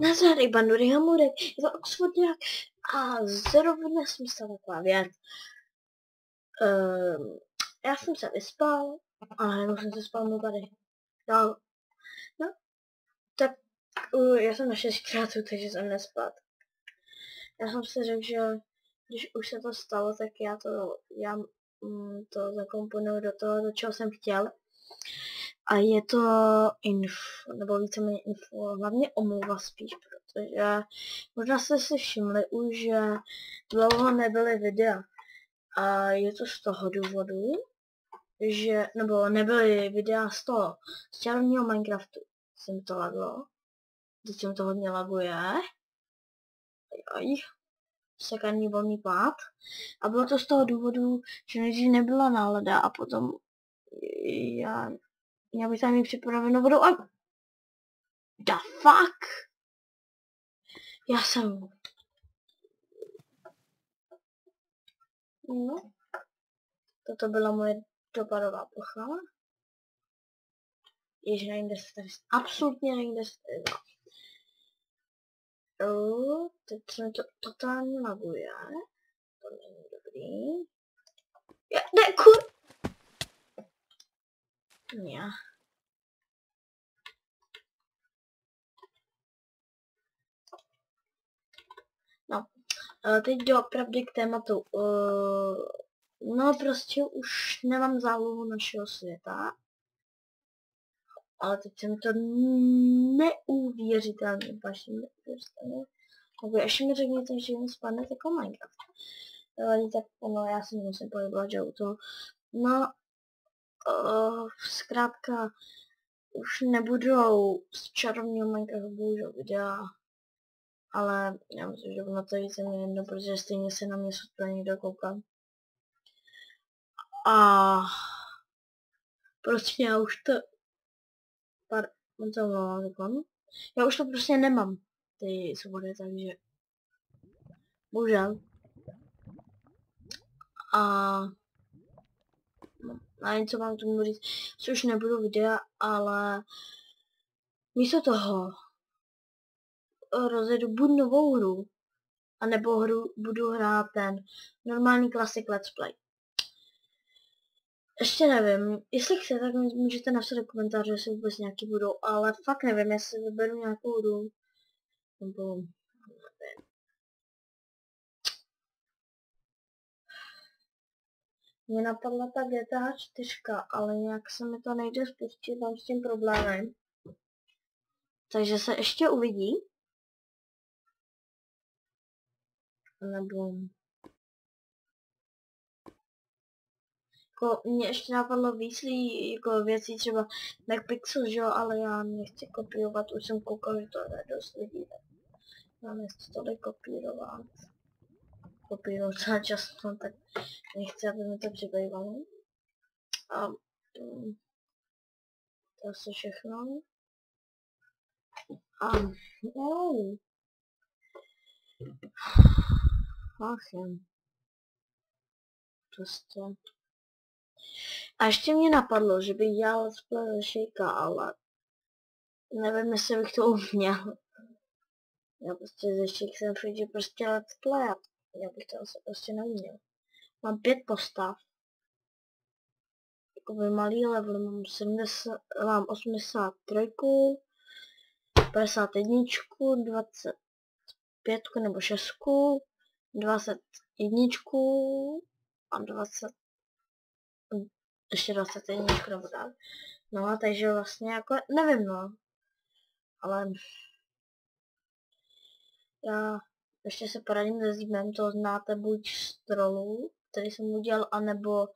Nazdar, Bandury Hamurek, je to Oxfordňák a zrovna jsem se taková věc. Já jsem se vyspal, ale jenom jsem se spal tady. No, tak já jsem na 6krát, takže jsem nespal. Já jsem si řekl, že když už se to stalo, tak já to zakomponuju do toho, do čeho jsem chtěl. A je to nebo víceméně info, hlavně omluva spíš, protože možná jste si všimli už, že dlouho nebyly videa. A je to z toho důvodu, že, nebo nebyly videa z čarovního Minecraftu. Jsem to laglo. Teď jsem to hodně laguje. Sekundní volný pád. A bylo to z toho důvodu, že nejdřív nebyla nálada a potom já bych tam jí připravenou vodou a the fuck? Já jsem... No. Toto byla moje dopadová plocha. Jež nejde se tady... Absolutně nejde se tady... Teď se mi to totálně laguje. To není dobrý. Ne, kur... Ne. No. Teď doopravdy k tématu. No prostě už nemám zálohu našeho světa. Ale teď se mi to neuvěřitelně páči. Nebo ještě mi řekněte, že mi spadne jako Minecraft. Tak ono, já si musím pohybovat, že u toho. No, zkrátka, už nebudou z čarovního Minecraftu bohužel videa. Ale já myslím, že na to je mi jedno, protože stejně se na mě sotva někdo kouká. A prostě já už to... Já už to prostě nemám, ty svobody, takže... Bohužel. A něco vám tomu říct, což nebudu videa, ale místo toho rozjedu buď novou hru, anebo budu hrát ten normální Classic Let's Play. Ještě nevím, jestli chcete, tak můžete napsat do komentáře, jestli vůbec nějaký budou, ale fakt nevím, jestli vyberu nějakou hru, nebo nevím. Mně napadla ta GTA 4, ale nějak se mi to nejde spustit, mám s tím problémem. Takže se ještě uvidí. Nebo... Jako, mě ještě napadlo víc jako věcí, třeba MacPixel, že jo, ale já nechci kopírovat, už jsem koukal, že to je dost lidí, tak já nechci tohle kopírovat. Kopírovat celá často, tak nechci, aby mi to přibývalo. A to asi všechno. A prostě. A ještě mě napadlo, že bych dělal let's play ze Shakea, ale nevím, jestli bych to uměl. Já prostě ze Shake jsem že prostě let's play, já bych to asi prostě neuměl. Mám 5 postav. Jakoby malý level, mám 83, 51, 25 nebo 6, 21 a 20, ještě 21 nebo tak. No a takže vlastně jako, nevím no, ale já ještě se poradím se Zímem, to znáte buď z trolů, který jsem udělal, anebo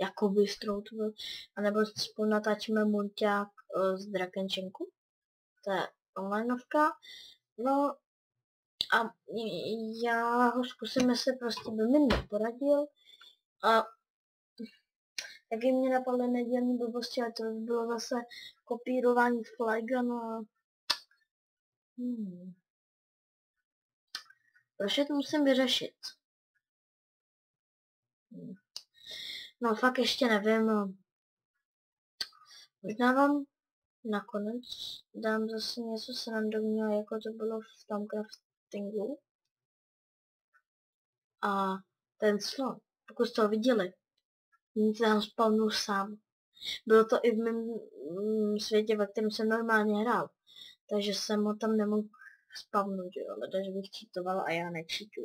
jakoby z trolů to byl, anebo spolu natáčíme mulťák z Drakenčenku, to je onlineovka, no a já ho zkusím, jestli prostě by mi neporadil a taky mě napadly nedělní blbosti, ale to by bylo zase kopírování flaga, no a Proč to musím vyřešit? No fakt ještě nevím, no. Možná vám nakonec dám zase něco srandovního, jako to bylo v tom craftingu. A ten slon, pokud jste ho viděli, nic tam spawnul sám. Bylo to i v mém světě, ve kterém jsem normálně hrál. Takže jsem ho tam nemohl spavnout, jo, ale takže bych cheatoval a já nečítu.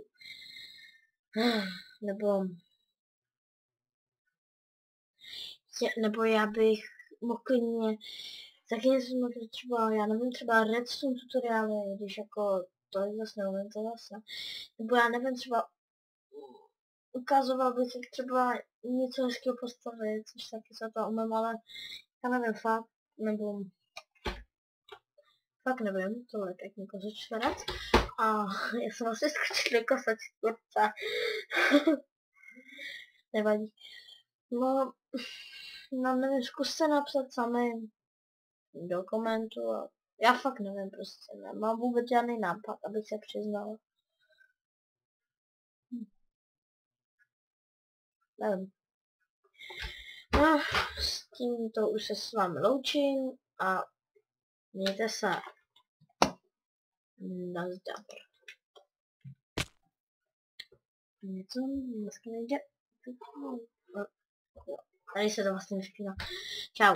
Nebo já bych mohl klidně, taky jsem mohl třeba, já nevím, třeba redstone tutoriály, když jako to je zase neumím, to zase. Nebo já nevím, třeba ukazoval bych, jak třeba něco hezkého postavit, což taky se to umím, ale já nevím, fakt nevím, tohle je pěkný kozočtverec. A já jsem asi skočil do kozočtverce. Nevadí. No, nevím, zkuste napsat sami do komentu a já fakt nevím, prostě nemám vůbec žádný nápad, abych se přiznal. Nevím. No, s tímto už se s vámi loučím a mějte se. Nazdar. Něco dneska nejde. Tady se to vlastně nespíná. Čau.